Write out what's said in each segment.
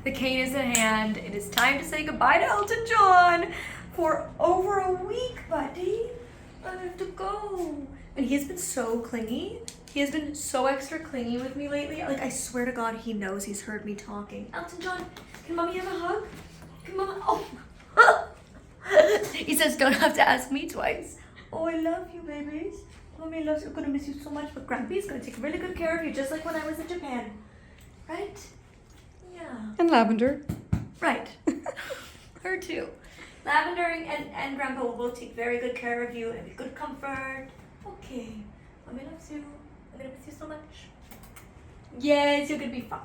The cane is in hand. It is time to say goodbye to Elton John for over a week, buddy. I have to go. And he has been so clingy. He has been so extra clingy with me lately. Like, I swear to God, he knows he's heard me talking. Elton John, can mommy have a hug? Can mama? Oh. He says, don't have to ask me twice. Oh, I love you, babies. Mommy loves you. I'm gonna miss you so much, but Grampy's gonna take really good care of you, just like when I was in Japan. Right? Yeah. And Lavender. Right. Her too. Lavender and Grandpa will both take very good care of you and be good comfort. Okay. Mommy loves you. I'm gonna miss you so much. Yes, you're gonna be fine.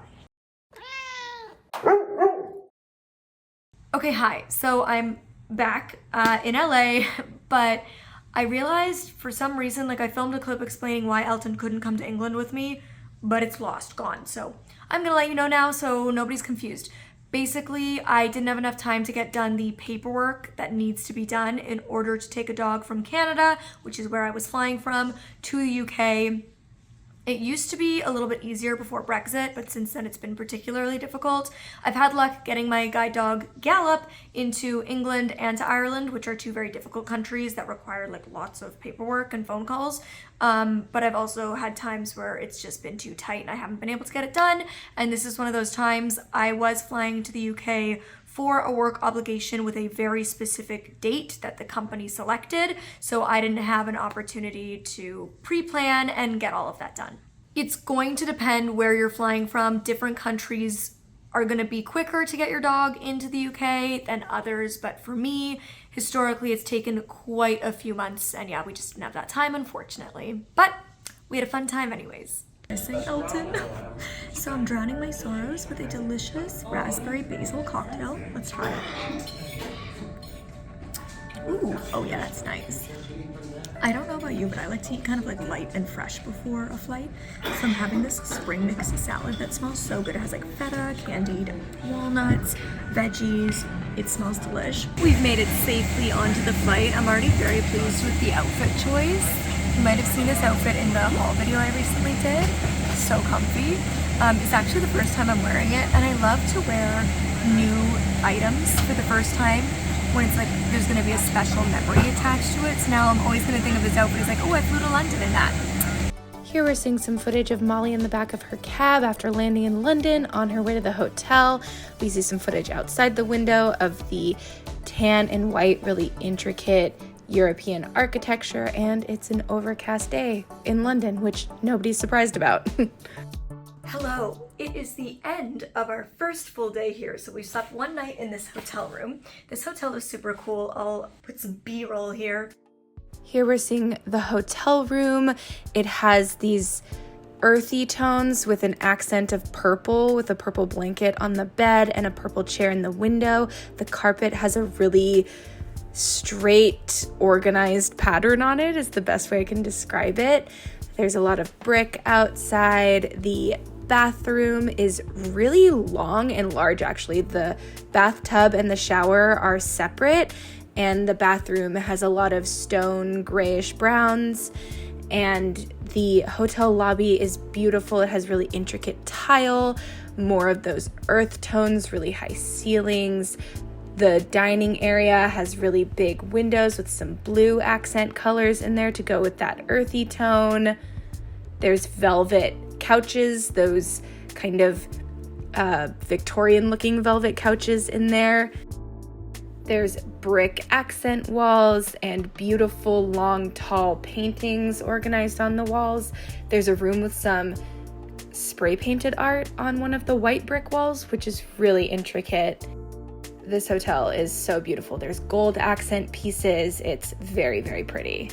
Okay, hi. So I'm back in LA, but I realized for some reason, like, I filmed a clip explaining why Elton couldn't come to England with me, but it's lost, gone. So I'm gonna let you know now so nobody's confused. Basically, I didn't have enough time to get done the paperwork that needs to be done in order to take a dog from Canada, which is where I was flying from, to the UK. It used to be a little bit easier before Brexit, but since then it's been particularly difficult. I've had luck getting my guide dog Gallop into England and to Ireland, which are two very difficult countries that require like lots of paperwork and phone calls. But I've also had times where it's just been too tight and I haven't been able to get it done. And this is one of those times. I was flying to the UK for a work obligation with a very specific date that the company selected, so I didn't have an opportunity to pre-plan and get all of that done. It's going to depend where you're flying from. Different countries are going to be quicker to get your dog into the UK than others, but for me, historically, it's taken quite a few months, and yeah, we just didn't have that time, unfortunately. But we had a fun time anyways. Missing Elton. So I'm drowning my sorrows with a delicious raspberry basil cocktail. Let's try it. Ooh, oh yeah, that's nice. I don't know about you, but I like to eat kind of like light and fresh before a flight. So I'm having this spring mix salad that smells so good. It has like feta, candied walnuts, veggies. It smells delish. We've made it safely onto the flight. I'm already very pleased with the outfit choice. You might have seen this outfit in the haul video I recently did. So comfy. It's actually the first time I'm wearing it, and I love to wear new items for the first time when it's like there's going to be a special memory attached to it. So now I'm always going to think of this outfit as like, oh, I flew to London in that. Here we're seeing some footage of Molly in the back of her cab after landing in London on her way to the hotel. We see some footage outside the window of the tan and white, really intricate European architecture, and it's an overcast day in London, which nobody's surprised about. Hello, it is the end of our first full day here. So we slept one night in this hotel room. This hotel is super cool. I'll put some B-roll here. Here we're seeing the hotel room. It has these earthy tones with an accent of purple, with a purple blanket on the bed and a purple chair in the window. The carpet has a really straight, organized pattern on it, is the best way I can describe it. There's a lot of brick outside. The bathroom is really long and large, actually. The bathtub and the shower are separate, and the bathroom has a lot of stone grayish browns, and the hotel lobby is beautiful. It has really intricate tile, more of those earth tones, really high ceilings. The dining area has really big windows with some blue accent colors in there to go with that earthy tone. There's velvet couches, those kind of Victorian-looking velvet couches in there. There's brick accent walls and beautiful, long, tall paintings organized on the walls. There's a room with some spray-painted art on one of the white brick walls, which is really intricate. This hotel is so beautiful. There's gold accent pieces. It's very, very pretty.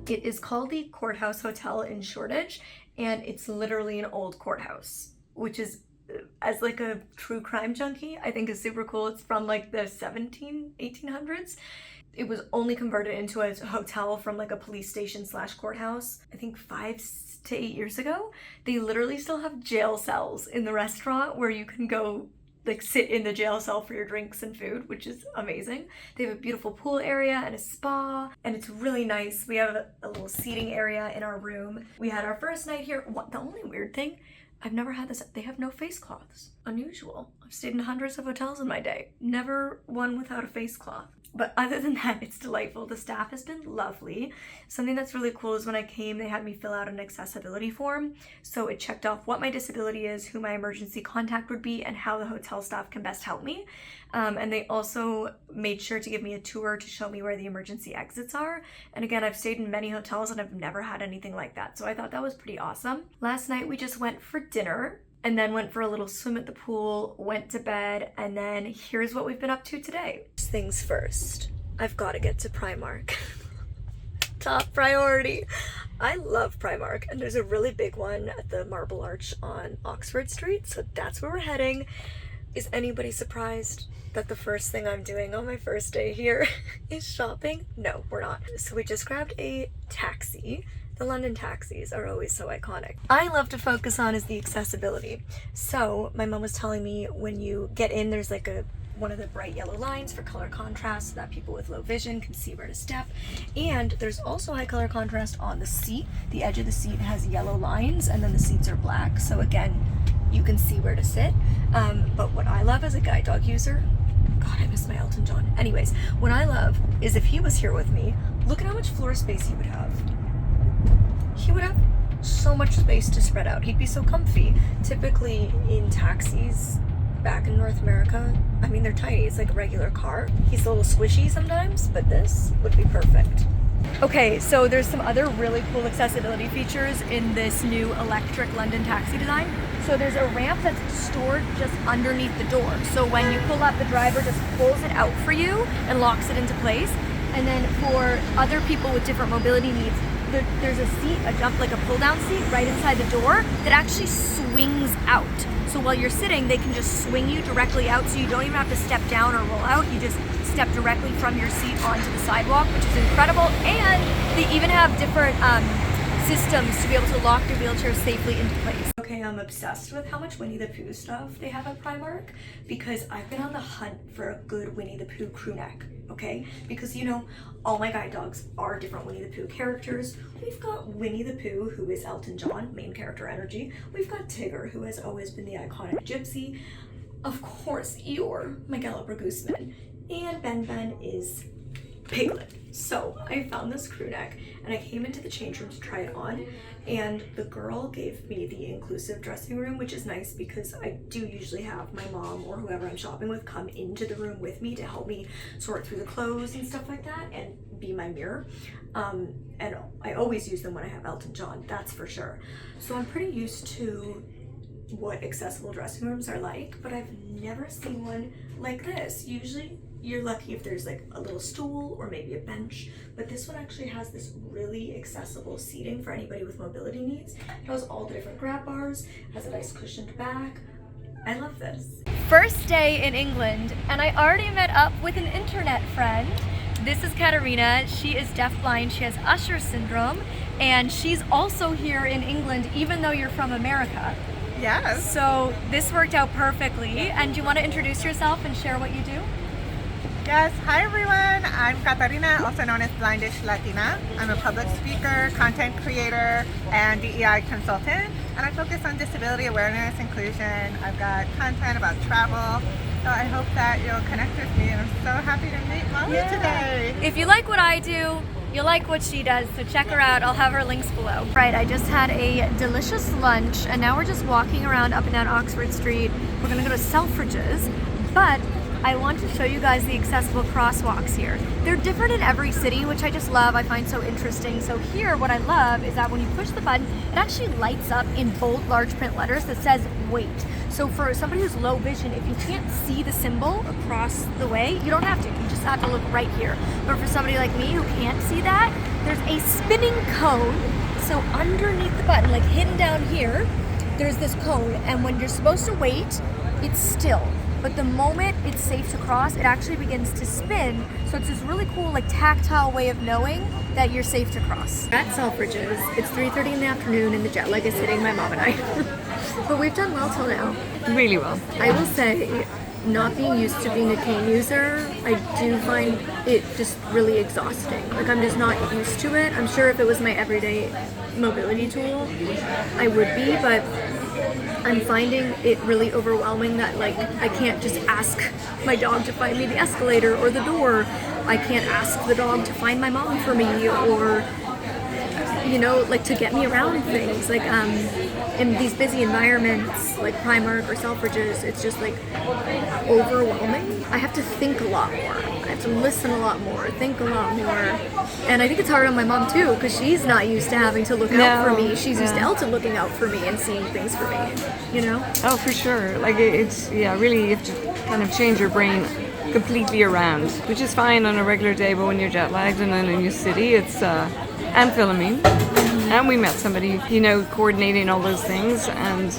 It is called the Courthouse Hotel in Shoreditch, and it's literally an old courthouse, which is, as like a true crime junkie, I think is super cool. It's from like the 1800s. It was only converted into a hotel from like a police station / courthouse, I think 5 to 8 years ago. They literally still have jail cells in the restaurant where you can go like sit in the jail cell for your drinks and food, which is amazing. They have a beautiful pool area and a spa, and it's really nice. We have a little seating area in our room. We had our first night here. The only weird thing, I've never had this. They have no face cloths. Unusual. I've stayed in hundreds of hotels in my day. Never one without a face cloth. But other than that, it's delightful. The staff has been lovely. Something that's really cool is when I came, they had me fill out an accessibility form. So it checked off what my disability is, who my emergency contact would be, and how the hotel staff can best help me. And they also made sure to give me a tour to show me where the emergency exits are. And again, I've stayed in many hotels and I've never had anything like that. So I thought that was pretty awesome. Last night we just went for dinner and then went for a little swim at the pool, went to bed, and then here's what we've been up to today. First things first, I've got to get to Primark. Top priority. I love Primark, and there's a really big one at the Marble Arch on Oxford Street, so that's where we're heading. Is anybody surprised that the first thing I'm doing on my first day here is shopping? No, we're not. So we just grabbed a taxi. The London taxis are always so iconic. I love to focus on is the accessibility. So my mom was telling me when you get in, there's like one of the bright yellow lines for color contrast so that people with low vision can see where to step. And there's also high color contrast on the seat. The edge of the seat has yellow lines and then the seats are black. So again, you can see where to sit. But what I love as a guide dog user, God, I miss my Elton John. Anyways, what I love is if he was here with me, look at how much floor space he would have. He would have so much space to spread out. He'd be so comfy. Typically in taxis back in North America, I mean, they're tiny. It's like a regular car. He's a little squishy sometimes, but this would be perfect. Okay, so there's some other really cool accessibility features in this new electric London taxi design. So there's a ramp that's stored just underneath the door. So when you pull up, the driver just pulls it out for you and locks it into place. And then for other people with different mobility needs, there's a seat, like a pull-down seat right inside the door that actually swings out. So while you're sitting, they can just swing you directly out, so you don't even have to step down or roll out. You just step directly from your seat onto the sidewalk, which is incredible. And they even have different systems to be able to lock your wheelchair safely into place. Okay, I'm obsessed with how much Winnie the Pooh stuff they have at Primark because I've been on the hunt for a good Winnie the Pooh crew neck, okay? Because, you know, all my guide dogs are different Winnie the Pooh characters. We've got Winnie the Pooh, who is Elton John, main character energy. We've got Tigger, who has always been the iconic gypsy. Of course, Eeyore, my Galloping Gooseman. And Ben is Piglet. So I found this crew neck and I came into the change room to try it on, and the girl gave me the inclusive dressing room, which is nice because I do usually have my mom or whoever I'm shopping with come into the room with me to help me sort through the clothes and stuff like that and be my mirror. And I always use them when I have Elton John, that's for sure. So I'm pretty used to what accessible dressing rooms are like, but I've never seen one like this. Usually you're lucky if there's like a little stool or maybe a bench, but this one actually has this really accessible seating for anybody with mobility needs. It has all the different grab bars, has a nice cushioned back. I love this. First day in England, and I already met up with an internet friend. This is Katerina. She is deafblind. She has Usher syndrome, and she's also here in England even though you're from America. Yes. So this worked out perfectly. And do you want to introduce yourself and share what you do? Yes. Hi, everyone. I'm Katarina, also known as Blindish Latina. I'm a public speaker, content creator, and DEI consultant. And I focus on disability awareness, inclusion. I've got content about travel. So I hope that you'll connect with me. And I'm so happy to meet Molly today. If you like what I do, you'll like what she does, so check her out. I'll have her links below. Right, I just had a delicious lunch, and now we're just walking around up and down Oxford Street. We're gonna go to Selfridges, but I want to show you guys the accessible crosswalks here. They're different in every city, which I just love, I find so interesting. So here, what I love is that when you push the button, it actually lights up in bold, large print letters that says wait. So for somebody who's low vision, if you can't see the symbol across the way, you don't have to. You just have to look right here. But for somebody like me who can't see that, there's a spinning cone. So underneath the button, like hidden down here, there's this cone. And when you're supposed to wait, it's still. But the moment it's safe to cross, it actually begins to spin. So it's this really cool, like tactile way of knowing that you're safe to cross. At Selfridges, it's 3:30 in the afternoon and the jet lag is hitting my mom and I. But we've done well till now. Really well. I will say, not being used to being a cane user, I do find it just really exhausting. Like I'm just not used to it. I'm sure if it was my everyday mobility tool, I would be, but I'm finding it really overwhelming that like I can't just ask my dog to find me the escalator or the door. I can't ask the dog to find my mom for me, or you know, like to get me around things. Like in these busy environments like Primark or Selfridges, it's just like overwhelming. I have to think a lot more. I have to listen a lot more, think a lot more. And I think it's hard on my mom too, because she's not used to having to look out for me. She's used to Elton looking out for me and seeing things for me, you know? Oh, for sure. Like it's, yeah, really you have to kind of change your brain completely around, which is fine on a regular day, but when you're jet lagged and in a new city, it's, and filming. And we met somebody, you know, coordinating all those things. And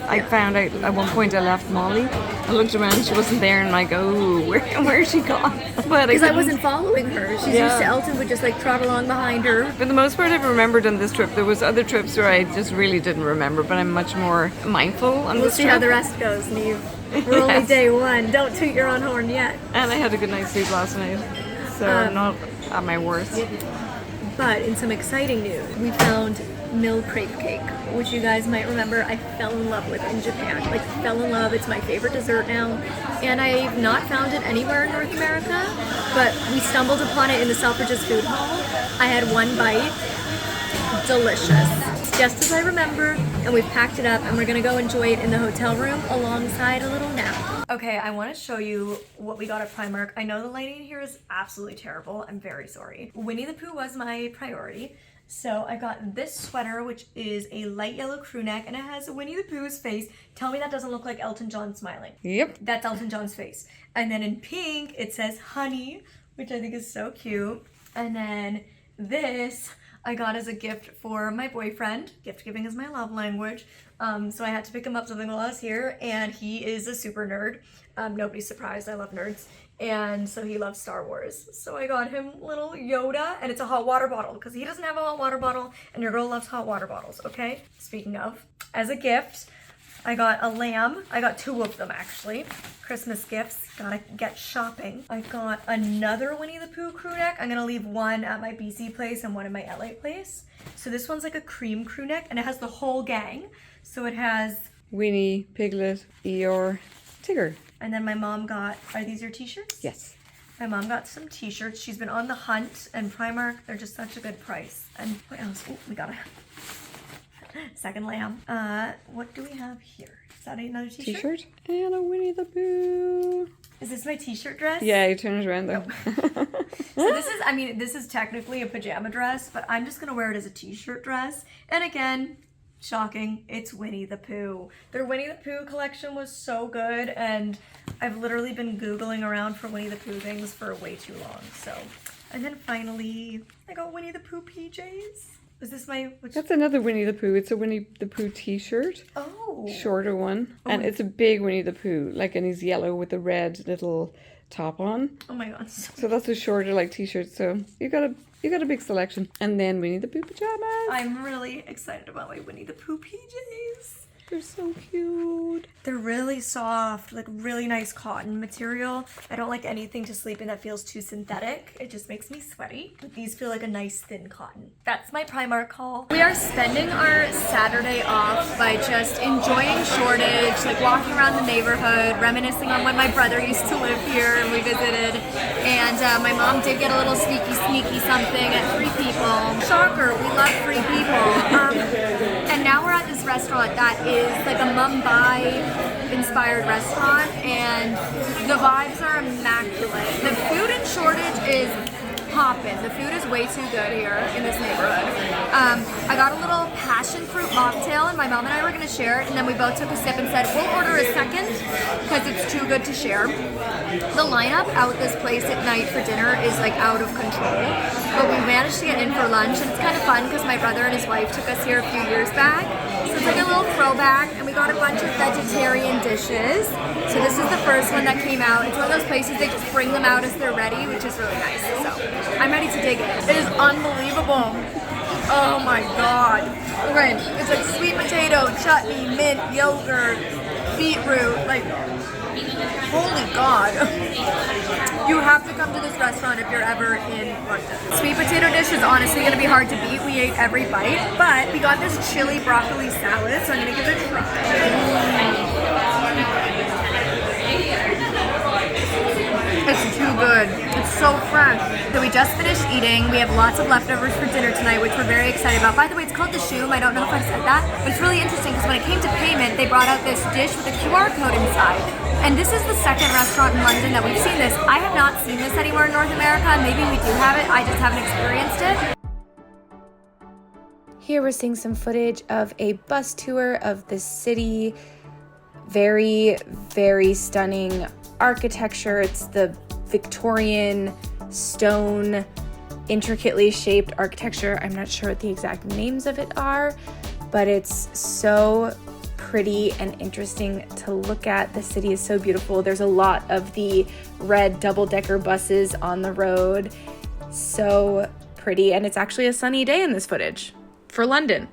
I found out at one point I left Molly. I looked around, she wasn't there, and I go, oh, where's she gone? But because I wasn't following her. She's used to Elton would just like trot along behind her. For the most part, I've remembered on this trip. There was other trips where I just really didn't remember, but I'm much more mindful on We'll this see trip. how the rest goes, Neve. We're only day one. Don't toot your own horn yet. And I had a good night's sleep last night, so I'm not at my worst. But in some exciting news, we found mill crepe cake, which you guys might remember I fell in love with in Japan. Like, fell in love. It's my favorite dessert now. And I've not found it anywhere in North America, but we stumbled upon it in the Selfridges food hall. I had one bite. Delicious. Just as I remember, and we've packed it up and we're gonna go enjoy it in the hotel room alongside a little nap. Okay, I want to show you what we got at Primark. I know the lighting here is absolutely terrible. I'm very sorry. Winnie the Pooh was my priority. So I got this sweater, which is a light yellow crew neck, and it has Winnie the Pooh's face. Tell me that doesn't look like Elton John smiling. Yep. That's Elton John's face. And then in pink, it says honey, which I think is so cute. And then this I got as a gift for my boyfriend. Gift giving is my love language. So I had to pick him up something while I was here, and he is a super nerd. Nobody's surprised, I love nerds. And so he loves Star Wars. So I got him little Yoda, and it's a hot water bottle because he doesn't have a hot water bottle, and your girl loves hot water bottles, okay? Speaking of, as a gift, I got a lamb. I got two of them actually. Christmas gifts, gotta get shopping. I got another Winnie the Pooh crew neck. I'm gonna leave one at my BC place and one in my LA place. So this one's like a cream crew neck, and it has the whole gang. So it has, Winnie, Piglet, Eeyore, Tigger. and then my mom got, are these your t-shirts? Yes. My mom got some t-shirts. She's been on the hunt, and Primark, they're just such a good price. And what else? Oh, we got a second lamb. What do we have here? Is that another t-shirt? T-shirt and a Winnie the Pooh. Is this my t-shirt dress? Yeah, you turn it around though. So this is, I mean, this is technically a pajama dress, but I'm just gonna wear it as a t-shirt dress. And again, shocking, it's Winnie the Pooh. Their Winnie the Pooh collection was so good, and I've literally been Googling around for Winnie the Pooh things for way too long, so. And then finally, I got Winnie the Pooh PJs. Is this my, which? That's another Winnie the Pooh. It's a Winnie the Pooh t-shirt. Oh. Shorter one. And it's a big Winnie the Pooh. Like, and he's yellow with a red little top on. Oh my god. So that's a shorter like t-shirt. So you got a big selection. And then Winnie the Pooh pajamas. I'm really excited about my Winnie the Pooh PJs. They're so cute. They're really soft, like really nice cotton material. I don't like anything to sleep in that feels too synthetic. It just makes me sweaty. But these feel like a nice thin cotton. That's my Primark haul. We are spending our Saturday off by just enjoying Shoreditch, like walking around the neighborhood, reminiscing on when my brother used to live here and we visited. And my mom did get a little sneaky something at Free People. Shocker, we love Free People. And now we're at this restaurant that is like a Mumbai inspired restaurant, and the vibes are immaculate. The food in Shoreditch is poppin'. The food is way too good here in this neighborhood. I got a little passion fruit mocktail, and my mom and I were gonna share it, and then we both took a sip and said, we'll order a second because it's too good to share. The lineup out this place at night for dinner is like out of control, but we managed to get in for lunch, and it's kind of fun because my brother and his wife took us here a few years back. So it's like a little throwback, and we got a bunch of vegetarian dishes. So this is the first one that came out. It's one of those places they just bring them out as they're ready, which is really nice. So I'm ready to dig in. It is unbelievable. Oh my god. Okay, it's like sweet potato, chutney, mint, yogurt, beetroot, like, holy God. You have to come to this restaurant if you're ever in London. Sweet potato dish is honestly gonna be hard to beat. We ate every bite, but we got this chili broccoli salad, so I'm gonna give it a try. It's too good. It's so fresh. So we just finished eating. We have lots of leftovers for dinner tonight, which we're very excited about. By the way, it's called the Shoom. I don't know if I said that, but it's really interesting because when it came to payment, they brought out this dish with a QR code inside. And this is the second restaurant in London that we've seen this. I have not seen this anywhere in North America. Maybe we do have it. I just haven't experienced it. Here we're seeing some footage of a bus tour of the city. Very, very stunning architecture. It's the Victorian stone, intricately shaped architecture. I'm not sure what the exact names of it are, but it's so pretty and interesting to look at. The city is so beautiful. There's a lot of the red double-decker buses on the road. So pretty, and it's actually a sunny day in this footage for London.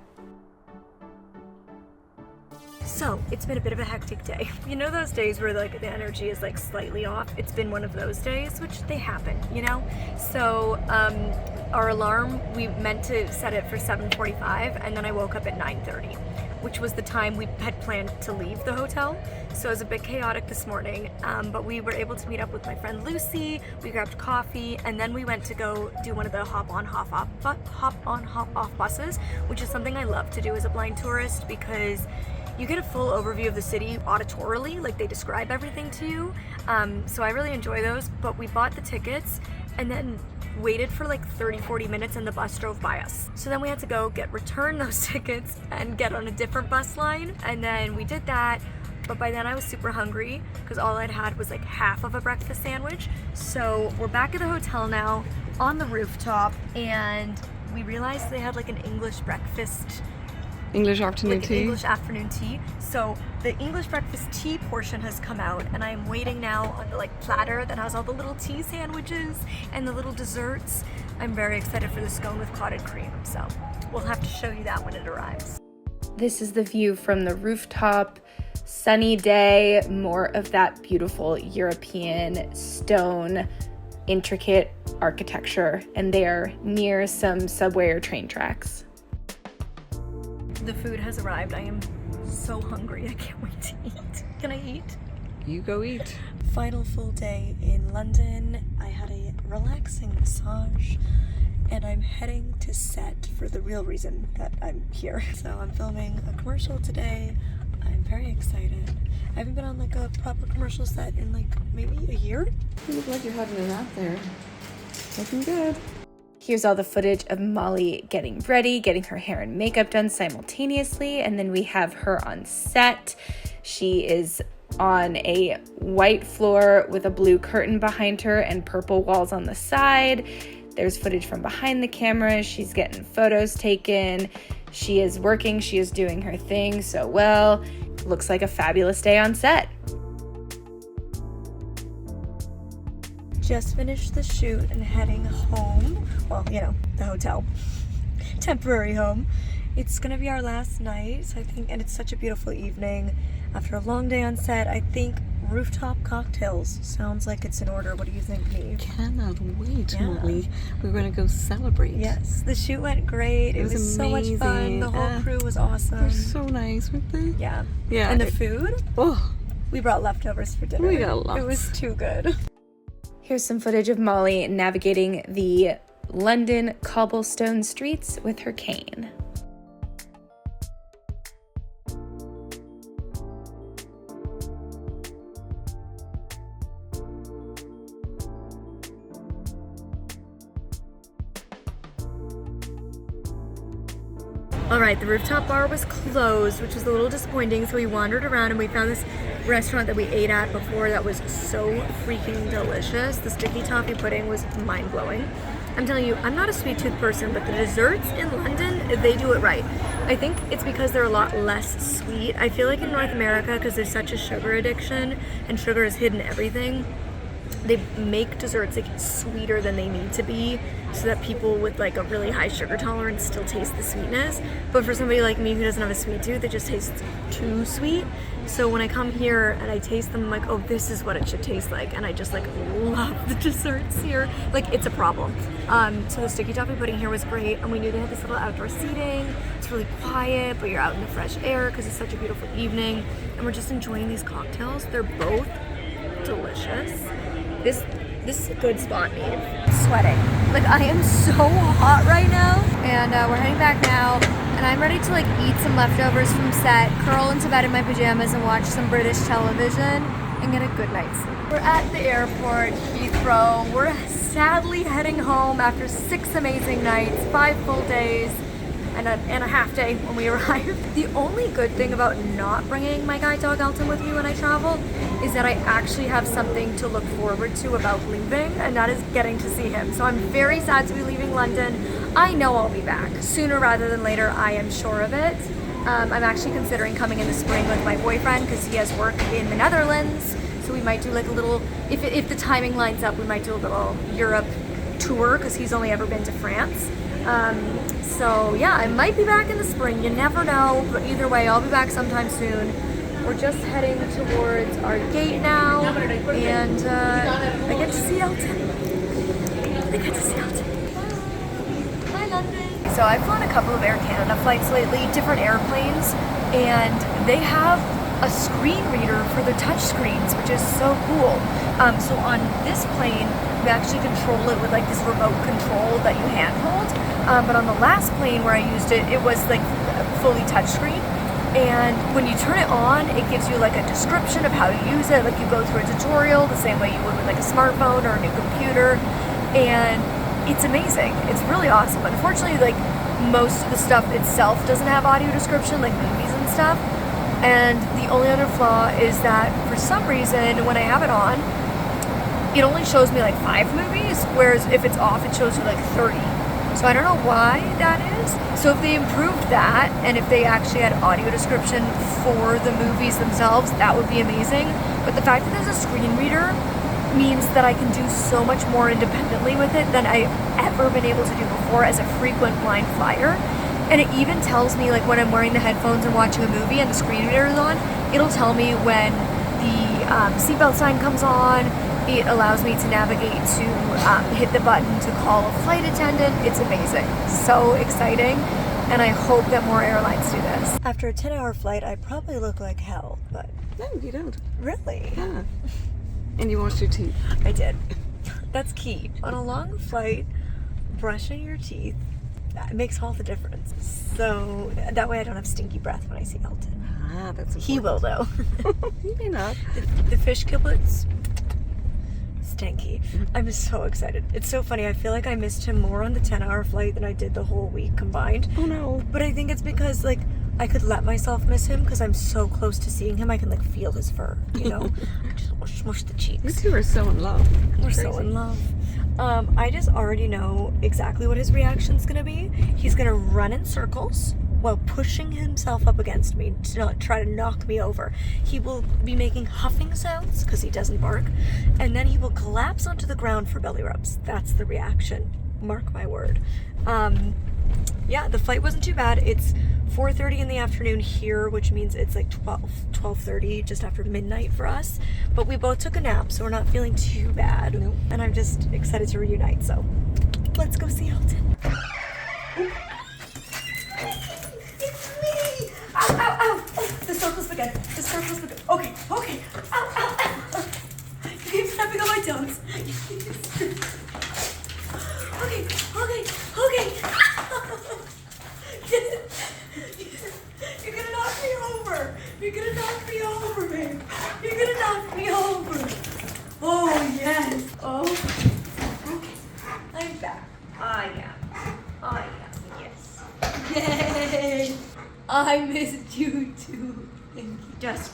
So, it's been a bit of a hectic day. You know those days where like the energy is like slightly off? It's been one of those days, which they happen, you know? So, our alarm, we meant to set it for 7:45, and then I woke up at 9:30, which was the time we had planned to leave the hotel. So it was a bit chaotic this morning, but we were able to meet up with my friend Lucy. We grabbed coffee, and then we went to go do one of the hop-on, hop-off buses, which is something I love to do as a blind tourist because you get a full overview of the city auditorily, like they describe everything to you. So I really enjoy those, but we bought the tickets and then waited for like 30-40 minutes and the bus drove by us. So then we had to go return those tickets and get on a different bus line, and then we did that. But by then I was super hungry because all I'd had was like half of a breakfast sandwich. So we're back at the hotel now on the rooftop, and we realized they had like an English breakfast, English afternoon tea. English afternoon tea. So the English breakfast tea portion has come out, and I'm waiting now on the like platter that has all the little tea sandwiches and the little desserts. I'm very excited for the scone with clotted cream, so we'll have to show you that when it arrives. This is the view from the rooftop. Sunny day, more of that beautiful European stone, intricate architecture, and they are near some subway or train tracks. The food has arrived. I am so hungry. I can't wait to eat. Can I eat? You go eat. Final full day in London. I had a relaxing massage, and I'm heading to set for the real reason that I'm here. So I'm filming a commercial today. I'm very excited. I haven't been on like a proper commercial set in like maybe a year. You look like you're having a nap there. Looking good. Here's all the footage of Molly getting ready, getting her hair and makeup done simultaneously, and then we have her on set. She is on a white floor with a blue curtain behind her and purple walls on the side. There's footage from behind the camera. She's getting photos taken. She is working. She is doing her thing so well. Looks like a fabulous day on set. Just finished the shoot and heading home. Well, you know, the hotel. Temporary home. It's gonna be our last night, so I think, and it's such a beautiful evening. After a long day on set, I think rooftop cocktails sounds like it's in order. What do you think, Neve? Cannot wait, Yeah. Molly. We're going to go celebrate. Yes, the shoot went great. It was so much fun. amazing. The whole crew was awesome. They're so nice, weren't they? Yeah. Yeah. And the food? Oh, We brought leftovers for dinner. We got lots. It was too good. Here's some footage of Molly navigating the London cobblestone streets with her cane. All right, the rooftop bar was closed, which was a little disappointing, so we wandered around and we found this restaurant that we ate at before that was so freaking delicious. The sticky toffee pudding was mind-blowing. I'm telling you, I'm not a sweet tooth person, but the desserts in London, they do it right. I think it's because they're a lot less sweet. I feel like in North America, because there's such a sugar addiction and sugar is hidden everything, they make desserts like sweeter than they need to be so that people with like a really high sugar tolerance still taste the sweetness. But for somebody like me who doesn't have a sweet tooth, it just tastes too sweet. So when I come here and I taste them, I'm like, oh, this is what it should taste like. And I just like love the desserts here. Like, it's a problem. So the sticky toffee pudding here was great. And we knew they had this little outdoor seating. It's really quiet, but you're out in the fresh air because it's such a beautiful evening. And we're just enjoying these cocktails. They're both delicious. This is a good spot, Neve. Sweating. Like, I am so hot right now. And we're heading back now. And I'm ready to like eat some leftovers from set, curl into bed in my pajamas and watch some British television and get a good night's sleep. We're at the airport, Heathrow. We're sadly heading home after 6 amazing nights, 5 full days, and a half day when we arrived. The only good thing about not bringing my guide dog Elton with me when I travel is that I actually have something to look forward to about leaving, and that is getting to see him. So I'm very sad to be leaving London. I know I'll be back sooner rather than later, I am sure of it. I'm actually considering coming in the spring with my boyfriend because he has work in the Netherlands. So we might do like a little, if the timing lines up, we might do a little Europe tour because he's only ever been to France. So yeah, I might be back in the spring, you never know, but either way, I'll be back sometime soon. We're just heading towards our gate now, and I get to see Elton. Hi, London. So I've flown a couple of Air Canada flights lately, different airplanes, and they have a screen reader for their touch screens, which is so cool. So on this plane, we actually control it with like this remote control that you handhold. But on the last plane where I used it, it was like fully touchscreen. And when you turn it on, it gives you like a description of how to use it. Like you go through a tutorial the same way you would with like a smartphone or a new computer. And it's amazing. It's really awesome. Unfortunately, like most of the stuff itself doesn't have audio description, like movies and stuff. And the only other flaw is that for some reason, when I have it on, it only shows me like 5 movies, whereas if it's off, it shows you like 30. So I don't know why that is. So if they improved that, and if they actually had audio description for the movies themselves, that would be amazing. But the fact that there's a screen reader means that I can do so much more independently with it than I've ever been able to do before as a frequent blind flyer. And it even tells me, like when I'm wearing the headphones and watching a movie and the screen reader is on, it'll tell me when the seatbelt sign comes on. It allows me to navigate to hit the button to call a flight attendant. It's amazing. So exciting. And I hope that more airlines do this. After a 10-hour flight, I probably look like hell, but... No, you don't. Really? Yeah. And you washed your teeth. I did. That's key. On a long flight, brushing your teeth, that makes all the difference. So that way I don't have stinky breath when I see Elton. Ah, that's important. He will, though. He may not. The fish giblets, stinky. I'm so excited. It's so funny. I feel like I missed him more on the 10-hour flight than I did the whole week combined. Oh no. But I think it's because like I could let myself miss him because I'm so close to seeing him. I can like feel his fur, you know? Just smush the cheeks. You two are so in love. We're so in love. I just already know exactly what his reaction's gonna be. He's gonna run in circles while pushing himself up against me to not try to knock me over. He will be making huffing sounds because he doesn't bark, and then he will collapse onto the ground for belly rubs. That's the reaction. Mark my word. Yeah, the flight wasn't too bad. It's 4:30 in the afternoon here, which means it's like 12:30, just after midnight for us. But we both took a nap, so we're not feeling too bad. Nope. And I'm just excited to reunite, so let's go see Elton. It's me! Ow, ow, ow! Oh, the circle's begun. The circle's begun. Okay, okay. Ow, ow, ow! You keep stepping on my toes. Okay, okay, okay. You're gonna knock me over. You're gonna knock me over, babe. You're gonna knock me over. Oh, yes. Oh. Okay. I'm back. I am. Yes. Yay. I missed you too. Thank you. Just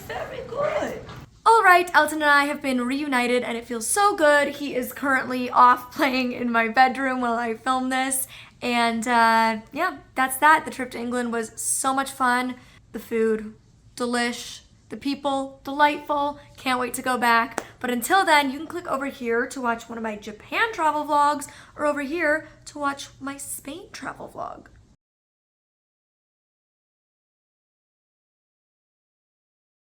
very good. All right, Elton and I have been reunited and it feels so good. He is currently off playing in my bedroom while I film this. And yeah, that's that. The trip to England was so much fun. The food, delish. The people, delightful. Can't wait to go back. But until then, you can click over here to watch one of my Japan travel vlogs or over here to watch my Spain travel vlog.